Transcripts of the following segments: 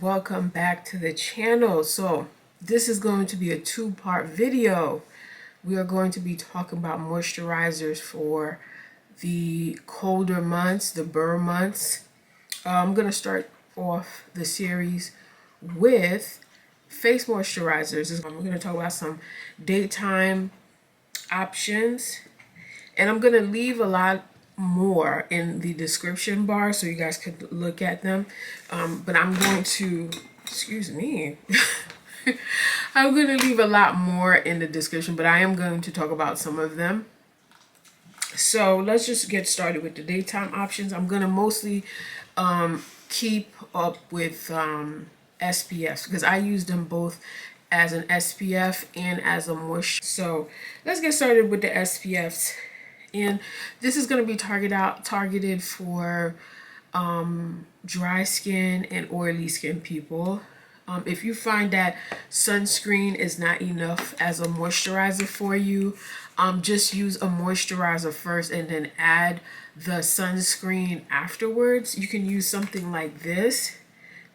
Welcome back to the channel. So this is going to be a two-part video. We are going to be talking about moisturizers for the colder months, the burr months. I'm going to start off the series with face moisturizers. I'm going to talk about some daytime options, and I'm going to leave a lot more in the description bar so you guys could look at them, but I'm going to, excuse me, I'm going to leave a lot more in the description, but I am going to talk about some of them. So let's just get started with the daytime options. I'm going to mostly keep up with SPFs because I use them both as an SPF and as a moisture. So let's get started with the SPFs. And this is going to be targeted for dry skin and oily skin people. If you find that sunscreen is not enough as a moisturizer for you, just use a moisturizer first and then add the sunscreen afterwards. You can use something like this.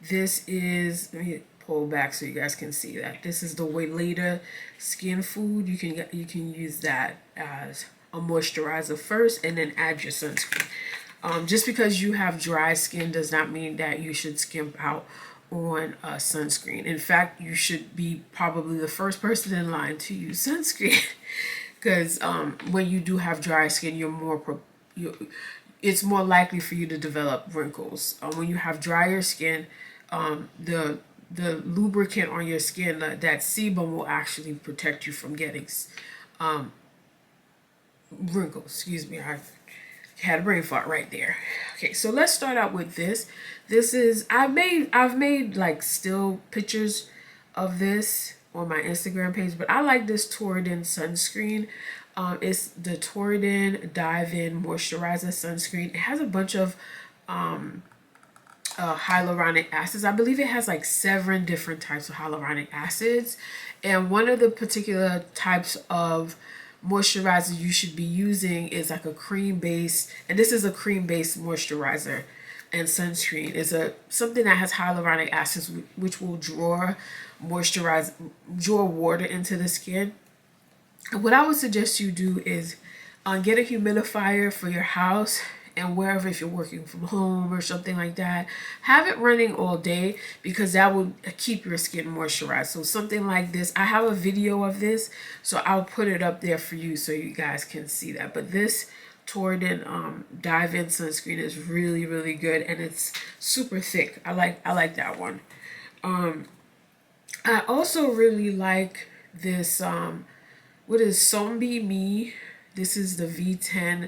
This is, let me pull back so you guys can see that. This is the Weleda Skin Food. You can use that as a moisturizer first and then add your sunscreen. Just because you have dry skin does not mean that you should skimp out on sunscreen. In fact, you should be probably the first person in line to use sunscreen because when you do have dry skin, it's more likely for you to develop wrinkles. When you have drier skin, the lubricant on your skin, that sebum, will actually protect you from getting wrinkles. Excuse me, I had a brain fart right there. Okay, so let's start out with this. This is, I've made like still pictures of this on my Instagram page, but I like this Torridin sunscreen. It's the Torridin Dive-In Moisturizer Sunscreen. It has a bunch of hyaluronic acids. I believe it has like 7 different types of hyaluronic acids, and one of the particular types of moisturizer you should be using is like a cream base, and this is a cream based moisturizer and sunscreen. Is something that has hyaluronic acids which will draw water into the skin. And what I would suggest you do is get a humidifier for your house, and wherever, if you're working from home or something like that, have it running all day because that will keep your skin moisturized. So something like this, I have a video of this, so I'll put it up there for you so you guys can see that. But this Torridin Dive-In sunscreen is really, really good, and it's super thick. I like that one. I also really like this what is Sombi Me. This is the V10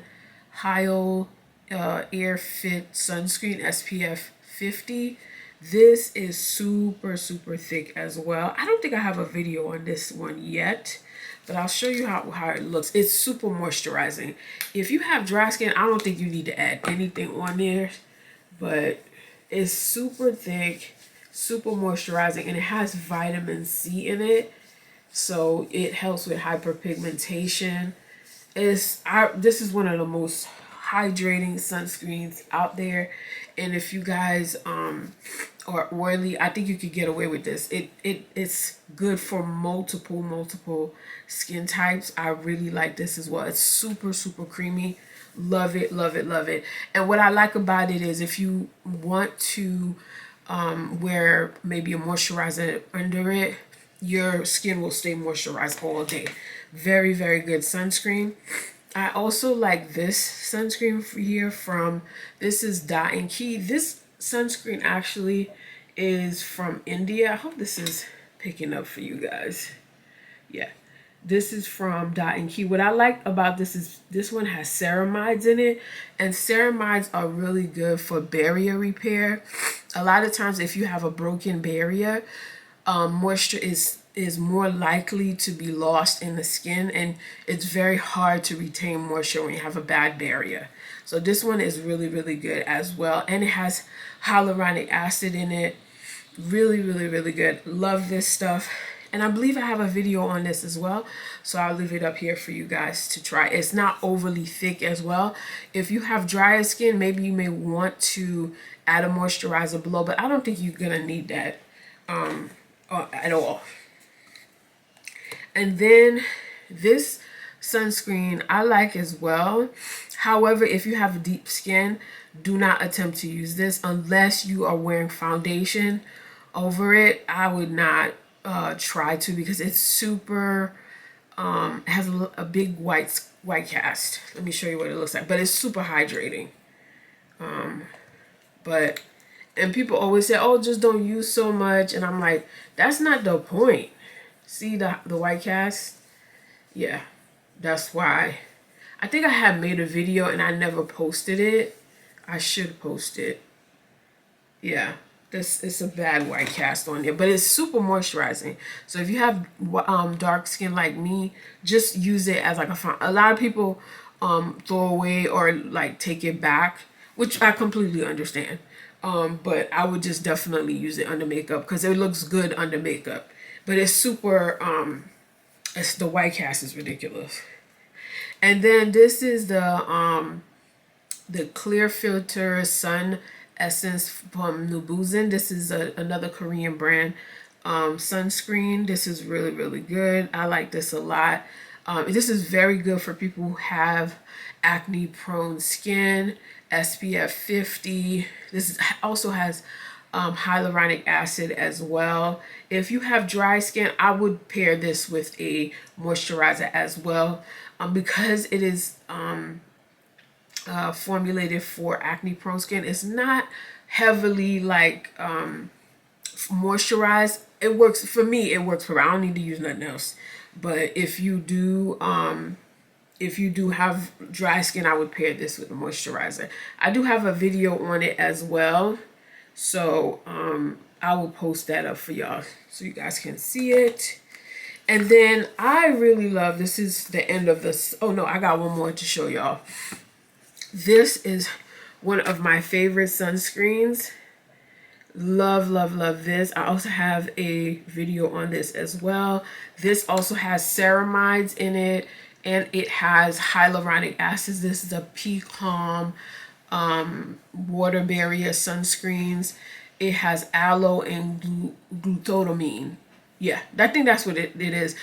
Hyal Air Fit sunscreen, SPF 50. This is super thick as well. I don't think I have a video on this one yet, but I'll show you how it looks. It's super moisturizing. If you have dry skin, I don't think you need to add anything on there, but it's super thick, super moisturizing, and it has vitamin C in it, so it helps with hyperpigmentation. This is one of the most hydrating sunscreens out there, and if you guys are oily, I think you could get away with this. It's good for multiple skin types. I really like this as well. It's super creamy. Love it. And what I like about it is if you want to wear maybe a moisturizer under it, your skin will stay moisturized all day. Very good sunscreen. I also like this sunscreen here from, this is Dot and Key. This sunscreen actually is from India. I hope this is picking up for you guys. Yeah, this is from Dot and Key. What I like about this is this one has ceramides in it, and ceramides are really good for barrier repair. A lot of times if you have a broken barrier, moisture is more likely to be lost in the skin, and it's very hard to retain moisture when you have a bad barrier. So this one is really good as well, and it has hyaluronic acid in it. Really good. Love this stuff. And I believe I have a video on this as well, so I'll leave it up here for you guys to try. It's not overly thick as well. If you have drier skin, maybe you may want to add a moisturizer below, but I don't think you're gonna need that at all. And then this sunscreen I like as well. However, if you have deep skin, do not attempt to use this unless you are wearing foundation over it. I would not try to, because it's super has a big white cast. Let me show you what it looks like, but it's super hydrating. And people always say, oh, just don't use so much, and I'm like, that's not the point. See the white cast? Yeah, that's why. I think I had made a video and I never posted it. I should post it. Yeah, it's a bad white cast on there, but it's super moisturizing. So if you have dark skin like me, just use it as like a lot of people throw away or like take it back, which I completely understand. But I would just definitely use it under makeup because it looks good under makeup. But it's super the white cast is ridiculous. And then this is the clear filter sun essence from Nubuzin. This is another Korean brand sunscreen. This is really, really good. I like this a lot. This is very good for people who have acne prone skin, SPF 50. This also has hyaluronic acid as well. If you have dry skin, I would pair this with a moisturizer as well, because it is formulated for acne prone skin. It's not heavily like moisturized. It works for me. It works for me. I don't need to use nothing else. But if you do have dry skin, I would pair this with a moisturizer. I do have a video on it as well, so I will post that up for y'all so you guys can see it. And then I really love, this is the end of this. Oh no, I got one more to show y'all. This is one of my favorite sunscreens. Love, love, love this. I also have a video on this as well. This also has ceramides in it, and it has hyaluronic acids. This is a P-Calm water barrier sunscreens. It has aloe and glutamine. Yeah, I think that's what it is.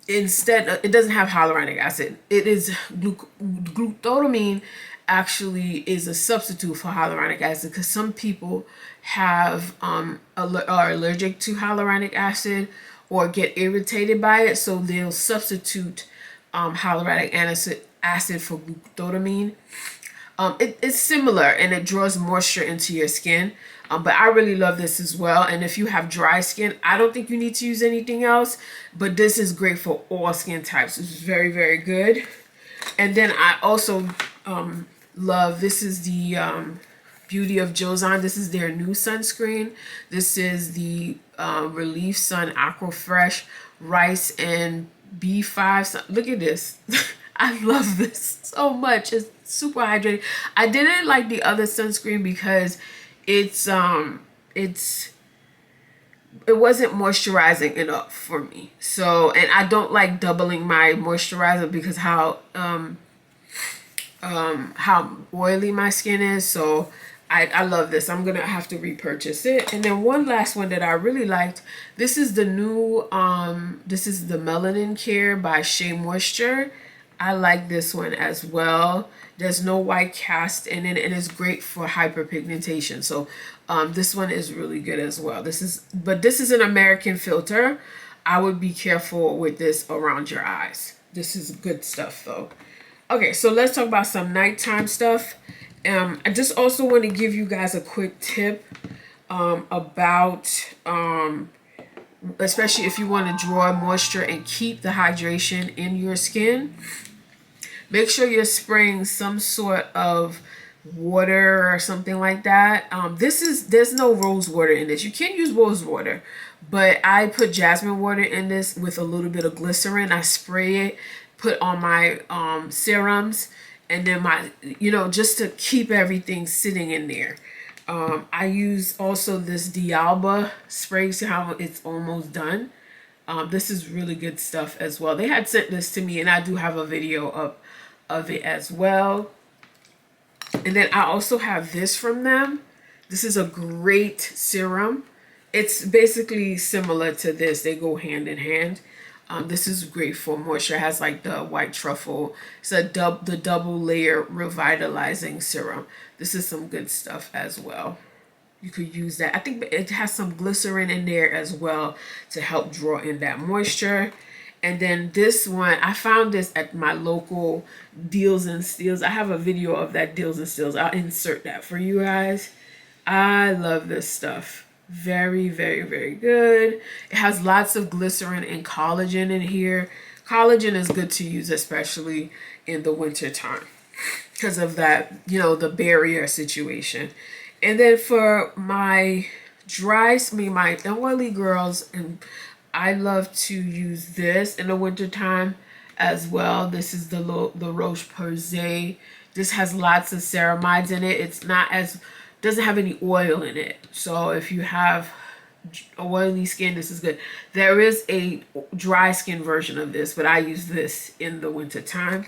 Instead, it doesn't have hyaluronic acid. It is glutamine. Actually is a substitute for hyaluronic acid, because some people have are allergic to hyaluronic acid or get irritated by it, so they'll substitute hyaluronic acid for glutamine. It's similar, and it draws moisture into your skin, but I really love this as well. And if you have dry skin, I don't think you need to use anything else, but this is great for all skin types. It's very, very good. And then I also love, this is the Beauty of Joseon. This is their new sunscreen. This is the Relief Sun Aqua Fresh Rice and B5. Look at this. I love this so much. It's super hydrating. I didn't like the other sunscreen because it wasn't moisturizing enough for me. So, and I don't like doubling my moisturizer because how oily my skin is. So I love this. I'm gonna have to repurchase it. And then one last one that I really liked, this is the new this is the Melanin Care by Shea Moisture. I like this one as well. There's no white cast in it, and it's great for hyperpigmentation. So this one is really good as well. This is an American filter. I would be careful with this around your eyes. This is good stuff though. Okay, so let's talk about some nighttime stuff. I just also want to give you guys a quick tip about especially if you want to draw moisture and keep the hydration in your skin. Make sure you're spraying some sort of water or something like that. There's no rose water in this. You can use rose water, but I put jasmine water in this with a little bit of glycerin. I spray it, put on my serums, and then my, just to keep everything sitting in there. I use also this Dialba spray. See how it's almost done. This is really good stuff as well. They had sent this to me, and I do have a video of it as well. And then I also have this from them. This is a great serum. It's basically similar to this. They go hand in hand. This is great for moisture. It has like the white truffle. It's the double layer revitalizing serum. This is some good stuff as well. You could use that. I think it has some glycerin in there as well to help draw in that moisture. And then this one, I found this at my local Deals and Steals. I have a video of that Deals and Steals. I'll insert that for you guys. I love this stuff. Very, very, very good. It has lots of glycerin and collagen in here. Collagen is good to use, especially in the winter time because of that, you know, the barrier situation. And then for my my oily girls, and I love to use this in the wintertime as well. This is the Roche-Posay. This has lots of ceramides in it. It's not as, doesn't have any oil in it. So if you have oily skin, this is good. There is a dry skin version of this, but I use this in the winter time.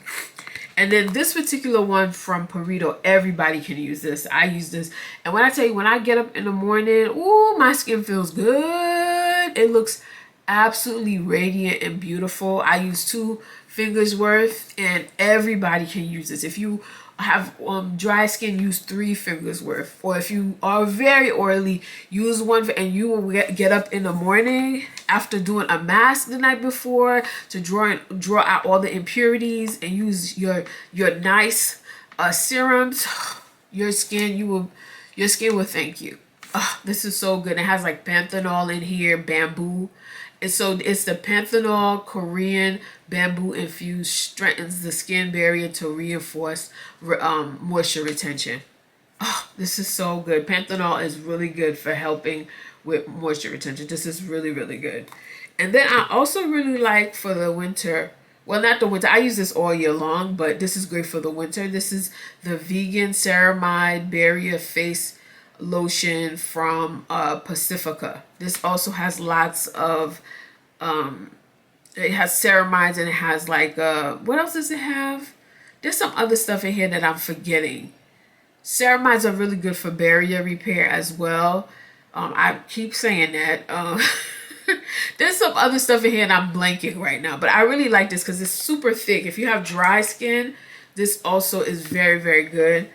And then this particular one from Perito, everybody can use this. I use this. And when I tell you, when I get up in the morning, ooh, my skin feels good. It looks absolutely radiant and beautiful. I use 2 fingers worth, and everybody can use this. If you have dry skin, use 3 fingers worth. Or if you are very oily, use 1, and you will get up in the morning after doing a mask the night before to draw out all the impurities and use your nice serums. Your skin will thank you. This is so good. It has like panthenol in here, bamboo. And so it's the panthenol Korean bamboo infused, strengthens the skin barrier to reinforce moisture retention. This is so good. Panthenol is really good for helping with moisture retention. This is really, really good. And then I also really like for the winter, well, not the winter, I use this all year long, but this is great for the winter. This is the vegan ceramide barrier face lotion from Pacifica. This also has lots of it has ceramides, and it has like what else does it have? There's some other stuff in here that I'm forgetting. Ceramides are really good for barrier repair as well. I keep saying that. There's some other stuff in here and I'm blanking right now, but I really like this because it's super thick. If you have dry skin, this also is very, very good.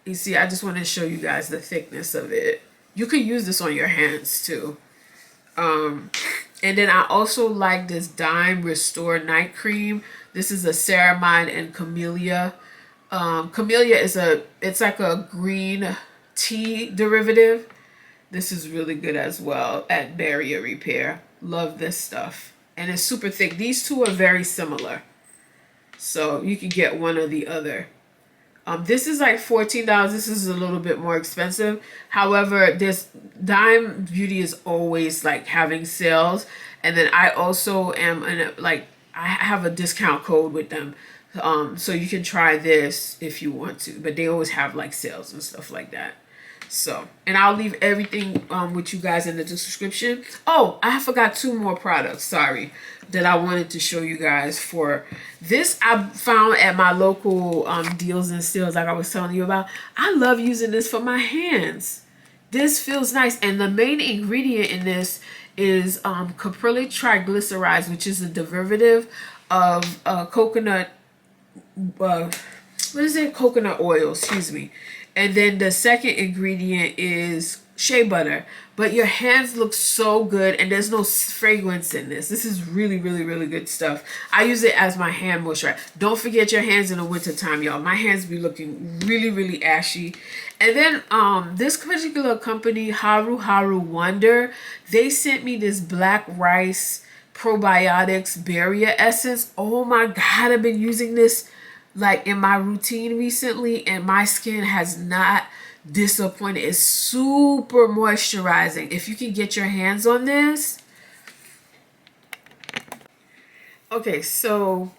You see, I just want to show you guys the thickness of it. You could use this on your hands too. And then I also like this Dime Restore Night Cream. This is a ceramide and camellia. Camellia is it's like a green tea derivative. This is really good as well at barrier repair. Love this stuff. And it's super thick. These two are very similar. So you can get one or the other. This is like $14. This is a little bit more expensive. However, this Dime Beauty is always like having sales. And then I also am I have a discount code with them. So you can try this if you want to. But they always have like sales and stuff like that. So, and I'll leave everything with you guys in the description. Oh, I forgot 2 more products, sorry, that I wanted to show you guys. For this, I found at my local Deals and Steals, like I was telling you about. I love using this for my hands. This feels nice, and the main ingredient in this is caprylic triglycerides, which is a derivative of coconut coconut oil, excuse me. And then the second ingredient is shea butter. But your hands look so good, and there's no fragrance in this. This is really, really, really good stuff. I use it as my hand moisturizer. Don't forget your hands in the winter time, y'all. My hands be looking really, really ashy. And then this particular company, Haru Wonder, they sent me this black rice probiotics barrier essence. Oh my God, I've been using this like in my routine recently, and my skin has not disappointed. It's super moisturizing. If you can get your hands on this. Okay, so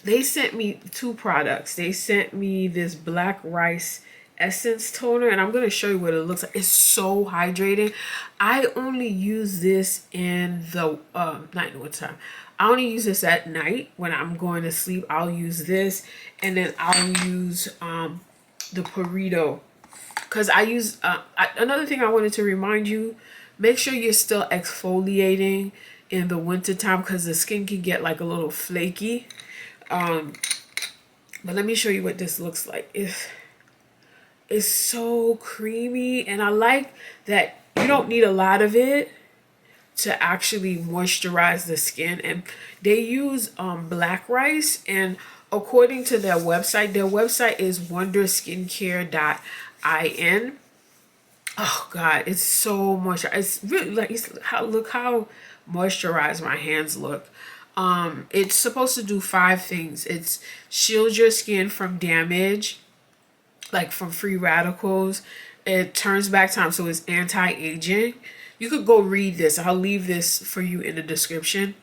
they sent me 2 products. They sent me this black rice essence toner, and I'm going to show you what it looks like. It's so hydrating. I only use this in the night. What time? I only use this at night when I'm going to sleep. I'll use this, and then I'll use the Purito, because I use another thing I wanted to remind you, make sure you're still exfoliating in the winter time, because the skin can get like a little flaky. But let me show you what this looks like. It's so creamy, and I like that you don't need a lot of it to actually moisturize the skin. And they use black rice, and according to their website is wonderskincare.in. Oh God, it's so much. It's really like, look how moisturized my hands look. It's supposed to do 5 things. It's shield your skin from damage, like from free radicals. It turns back time, so it's anti-aging. You could go read this. I'll leave this for you in the description.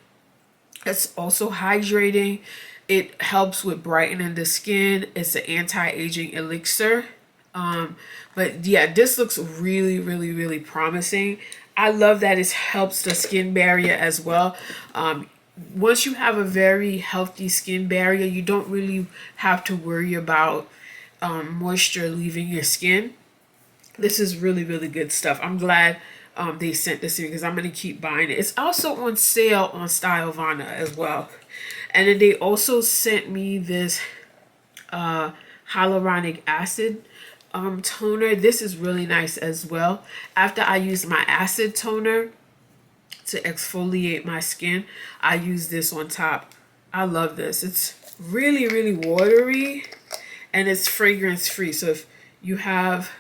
It's also hydrating. It helps with brightening the skin. It's an anti-aging elixir. But yeah, this looks really, really, really promising. I love that it helps the skin barrier as well. Once you have a very healthy skin barrier, you don't really have to worry about moisture leaving your skin. This is really, really good stuff. I'm glad they sent this to me, because I'm going to keep buying it. It's also on sale on Stylovana as well. And then they also sent me this hyaluronic acid toner. This is really nice as well. After I use my acid toner to exfoliate my skin, I use this on top. I love this. It's really, really watery, and it's fragrance free. So if you have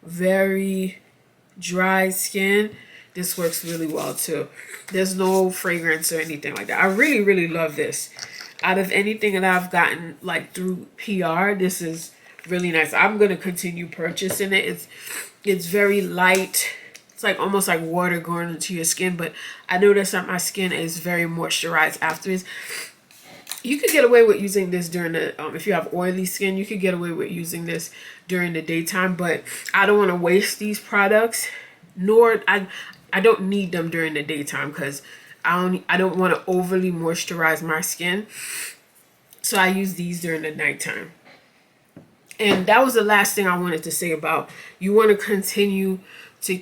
very dry skin, this works really well too. There's no fragrance or anything like that. I really, really love this. Out of anything that I've gotten like through PR, this is really nice. I'm going to continue purchasing it. It's very light. It's like almost like water going into your skin, but I notice that my skin is very moisturized afterwards. You could get away with using this during the, if you have oily skin, you could get away with using this during the daytime, but I don't want to waste these products, nor I don't need them during the daytime, because I don't want to overly moisturize my skin. So I use these during the nighttime. And that was the last thing I wanted to say about, you want to continue to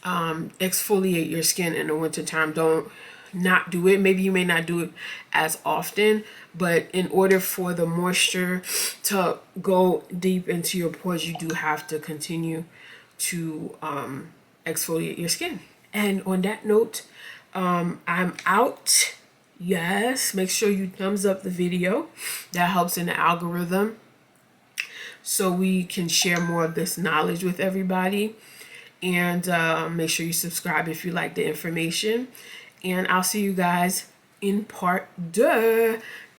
exfoliate your skin in the wintertime. Don't not do it. Maybe you may not do it as often, but in order for the moisture to go deep into your pores, you do have to continue to exfoliate your skin. And on that note, I'm out. Yes, make sure you thumbs up the video. That helps in the algorithm, so we can share more of this knowledge with everybody. And make sure you subscribe if you like the information. And I'll see you guys in part 2.